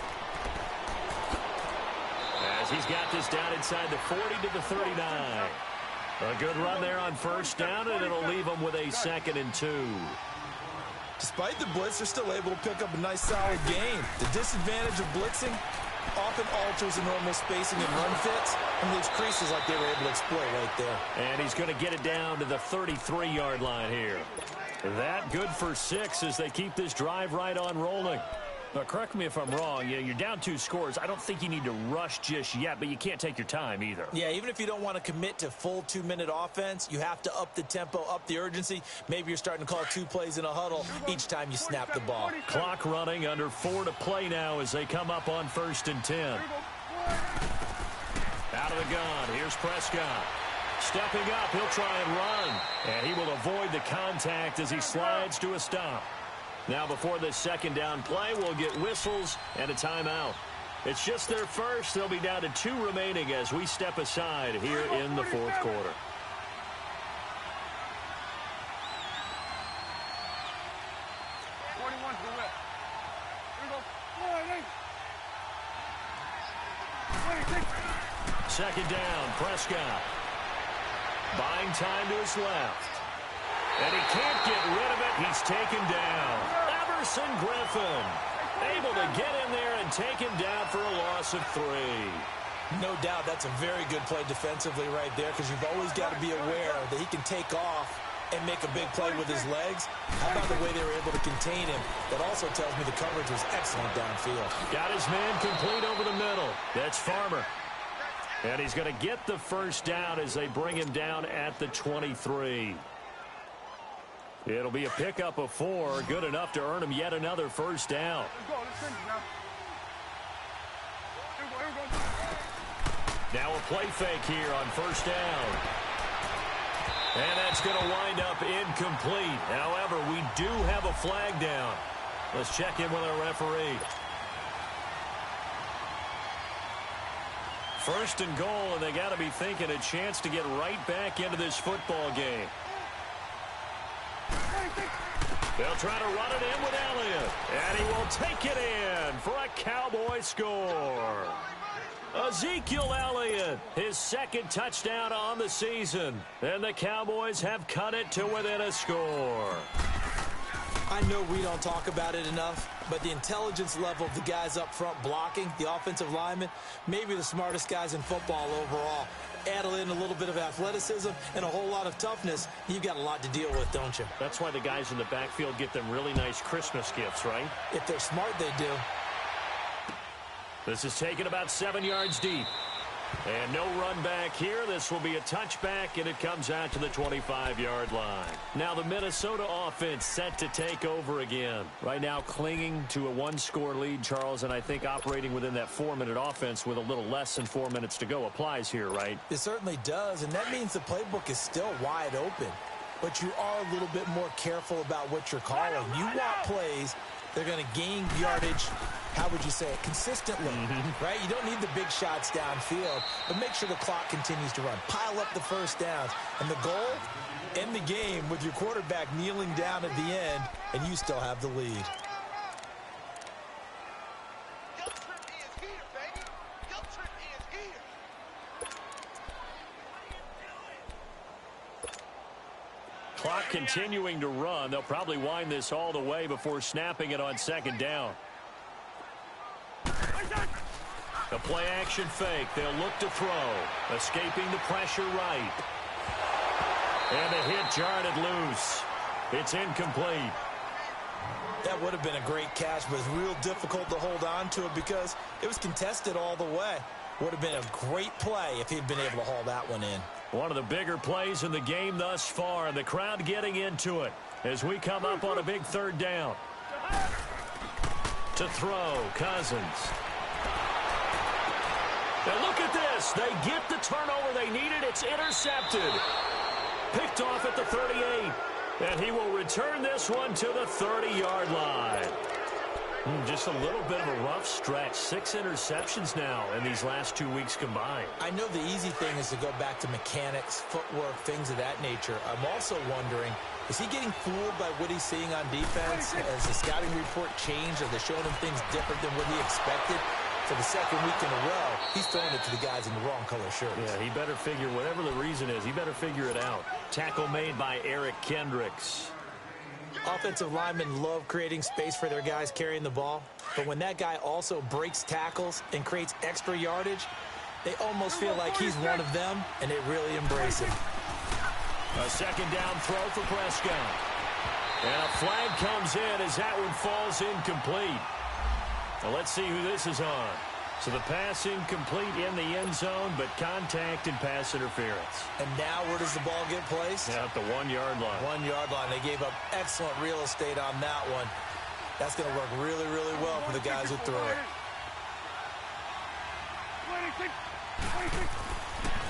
As he's got this down inside the 40 to the 39. A good run there on first down, and it'll leave them with a 2nd and 2. Despite the blitz, they're still able to pick up a nice, solid gain. The disadvantage of blitzing often alters the normal spacing and run fits, and leaves creases like they were able to exploit right there. And he's going to get it down to the 33-yard line here. That good for 6 as they keep this drive right on rolling. Now, correct me if I'm wrong. You're down 2 scores. I don't think you need to rush just yet, but you can't take your time either. Yeah, even if you don't want to commit to full 2-minute offense, you have to up the tempo, up the urgency. Maybe you're starting to call 2 plays in a huddle each time you snap the ball. Clock running, under 4 to play now as they come up on 1st and 10. Out of the gun, here's Prescott. Stepping up, he'll try and run. And he will avoid the contact as he slides to a stop. Now before this 2nd down play, we'll get whistles and a timeout. It's just their first. They'll be down to 2 remaining as we step aside here in the 4th quarter. Second down, Prescott. Buying time to his left. And he can't get rid of it. He's taken down. Everson Griffin able to get in there and take him down for a loss of 3. No doubt that's a very good play defensively right there, because you've always got to be aware that he can take off and make a big play with his legs. How about the way they were able to contain him? That also tells me the coverage was excellent downfield. Got his man complete over the middle. That's Farmer. And he's going to get the first down as they bring him down at the 23. It'll be a pickup of 4, good enough to earn him yet another first down. Now a play fake here on first down. And that's going to wind up incomplete. However, we do have a flag down. Let's check in with our referee. First and goal, and they got to be thinking a chance to get right back into this football game. They'll try to run it in with Elliott, and he will take it in for a Cowboy score. Ezekiel Elliott, his second touchdown on the season, and the Cowboys have cut it to within a score. I know we don't talk about it enough, but the intelligence level of the guys up front blocking, the offensive linemen, maybe the smartest guys in football overall. Add in a little bit of athleticism and a whole lot of toughness, you've got a lot to deal with, don't you? That's why the guys in the backfield get them really nice Christmas gifts, right? If they're smart, they do. This is taken about 7 yards deep. And no run back here. This will be a touchback, and it comes out to the 25-yard line. Now the Minnesota offense set to take over again. Right now clinging to a one-score lead, Charles, and I think operating within that 4-minute offense with a little less than 4 minutes to go applies here, right? It certainly does, and that means the playbook is still wide open. But you are a little bit more careful about what you're calling. You want plays they're going to gain yardage, how would you say it, consistently, right? You don't need the big shots downfield, but make sure the clock continues to run. Pile up the first downs. And the goal, end the game with your quarterback kneeling down at the end, and you still have the lead. Clock continuing to run. They'll probably wind this all the way before snapping it on second down. The play action fake. They'll look to throw. Escaping the pressure right. And the hit jarred it loose. It's incomplete. That would have been a great catch, but it's real difficult to hold on to it because it was contested all the way. Would have been a great play if he'd been able to haul that one in. One of the bigger plays in the game thus far. The crowd getting into it as we come up on a big third down. To throw, Cousins. Now look at this. They get the turnover they needed. It's intercepted. Picked off at the 38. And he will return this one to the 30-yard line. Just a little bit of a rough stretch. 6 interceptions now in these last 2 weeks combined. I know the easy thing is to go back to mechanics, footwork, things of that nature. I'm also wondering, is he getting fooled by what he's seeing on defense? Has the scouting report changed? Are they showing him things different than what he expected? For the second week in a row, he's throwing it to the guys in the wrong color shirts. Yeah, he better figure, whatever the reason is, he better figure it out. Tackle made by Eric Kendricks. Offensive linemen love creating space for their guys carrying the ball, but when that guy also breaks tackles and creates extra yardage, they almost feel like he's one of them, and they really embrace him. A second down throw for Prescott. And a flag comes in as that one falls incomplete. Now let's see who this is on. So the pass incomplete in the end zone, but contact and pass interference. And now where does the ball get placed? Yeah, at the 1-yard line. 1-yard line. They gave up excellent real estate on that one. That's going to work really, really well for the guys who throw it.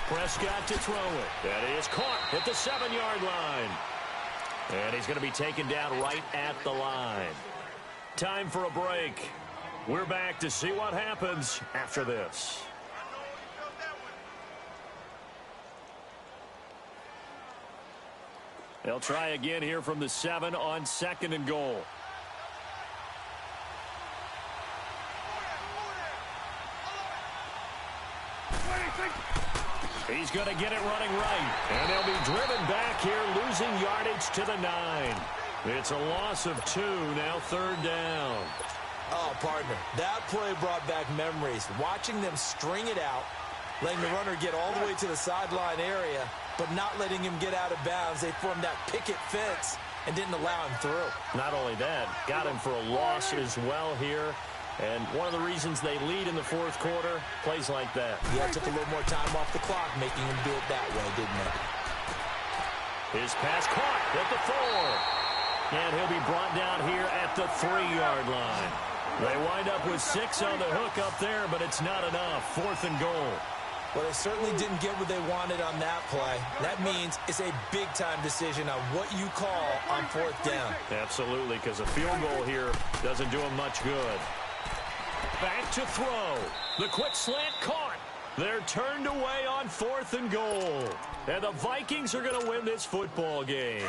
Prescott to throw it. That is caught at the 7-yard line. And he's going to be taken down right at the line. Time for a break. We're back to see what happens after this. They'll try again here from the 7 on second and goal. He's going to get it running right. And they'll be driven back here, losing yardage to the 9. It's a loss of 2, now third down. Oh, partner, that play brought back memories. Watching them string it out, letting the runner get all the way to the sideline area, but not letting him get out of bounds. They formed that picket fence and didn't allow him through. Not only that, got him for a loss as well here. And one of the reasons they lead in the fourth quarter, plays like that. Yeah, it took a little more time off the clock, making him do it that way, didn't it? His pass caught at the 4. And he'll be brought down here at the 3-yard line. They wind up with 6 on the hook up there, but it's not enough. 4th and goal. Well, they certainly didn't get what they wanted on that play. That means it's a big-time decision on what you call on 4th down. Absolutely, because a field goal here doesn't do them much good. Back to throw. The quick slant caught. They're turned away on 4th and goal. And the Vikings are going to win this football game.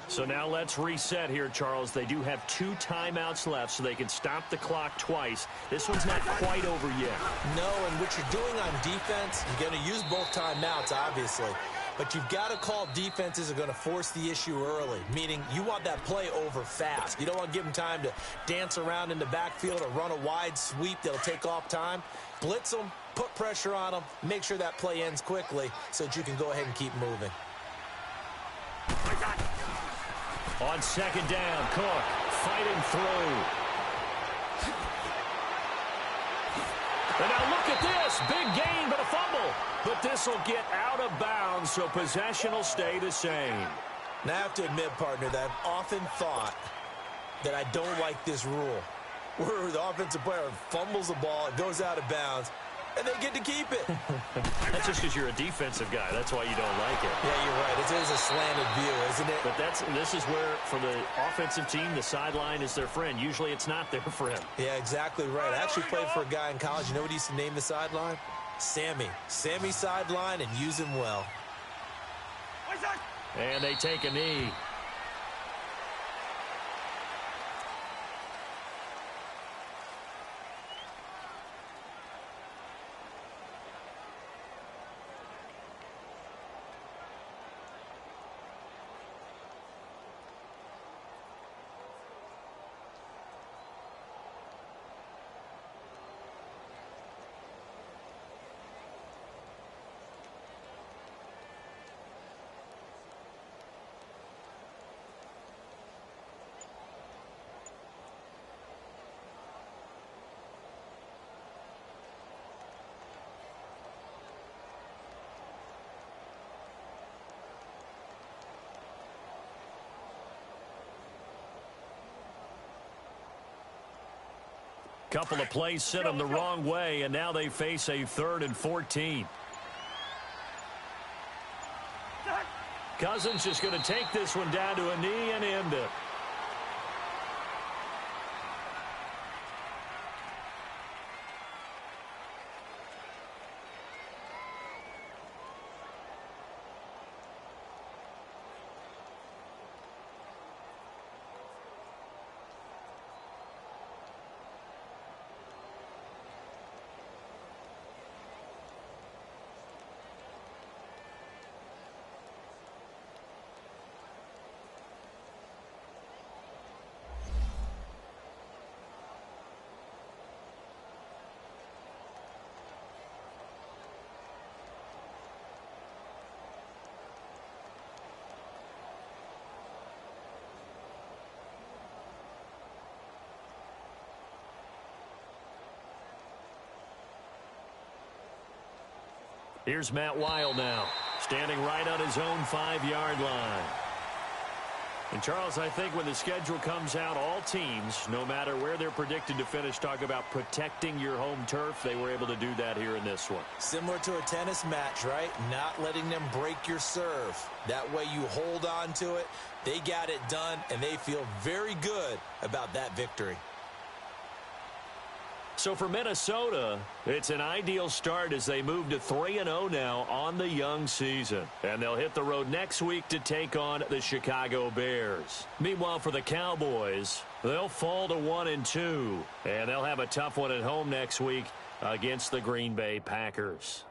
So now let's reset here, Charles. They do have 2 timeouts left, so they can stop the clock twice. This one's not quite over yet. No, and what you're doing on defense, you're going to use both timeouts, obviously. But you've got to call defenses are going to force the issue early, meaning you want that play over fast. You don't want to give them time to dance around in the backfield or run a wide sweep that'll take off time. Blitz them, put pressure on them, make sure that play ends quickly so that you can go ahead and keep moving. On 2nd down, Cook fighting through. And now look at this. Big gain, but a fumble. But this will get out of bounds, so possession will stay the same. Now I have to admit, partner, that I've often thought that I don't like this rule, where the offensive player fumbles the ball, it goes out of bounds, and they get to keep it. That's just because you're a defensive guy. That's why you don't like it. Yeah, you're right. It is a slanted view, isn't it? But this is where, for the offensive team, the sideline is their friend. Usually it's not there for him. Yeah, exactly right. I actually played for a guy in college. You know what he used to name the sideline? Sammy. Sammy sideline, and use him well. And they take a knee. Couple of plays sent them the wrong way, and now they face a 3rd and 14. Cousins just going to take this one down to a knee and end it. Here's Matt Weil now, standing right on his own 5-yard line. And, Charles, I think when the schedule comes out, all teams, no matter where they're predicted to finish, talk about protecting your home turf. They were able to do that here in this one. Similar to a tennis match, right? Not letting them break your serve. That way you hold on to it. They got it done, and they feel very good about that victory. So for Minnesota, it's an ideal start as they move to 3-0 now on the young season. And they'll hit the road next week to take on the Chicago Bears. Meanwhile, for the Cowboys, they'll fall to 1-2. And they'll have a tough one at home next week against the Green Bay Packers.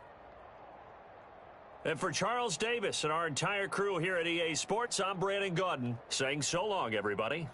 And for Charles Davis and our entire crew here at EA Sports, I'm Brandon Gaudin saying so long, everybody.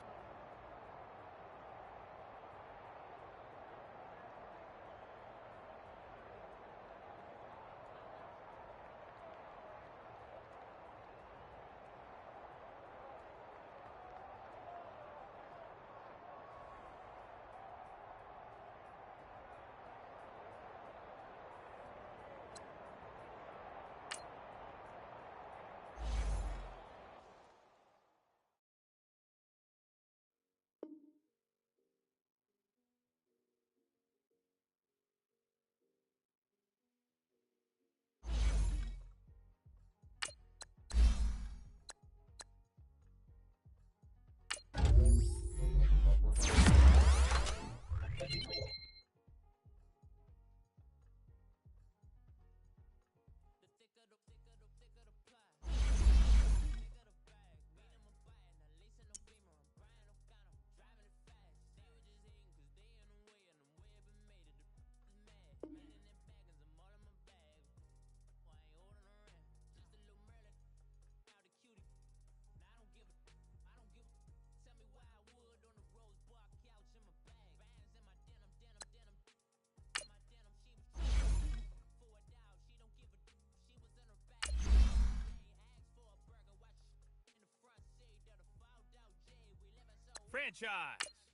franchise.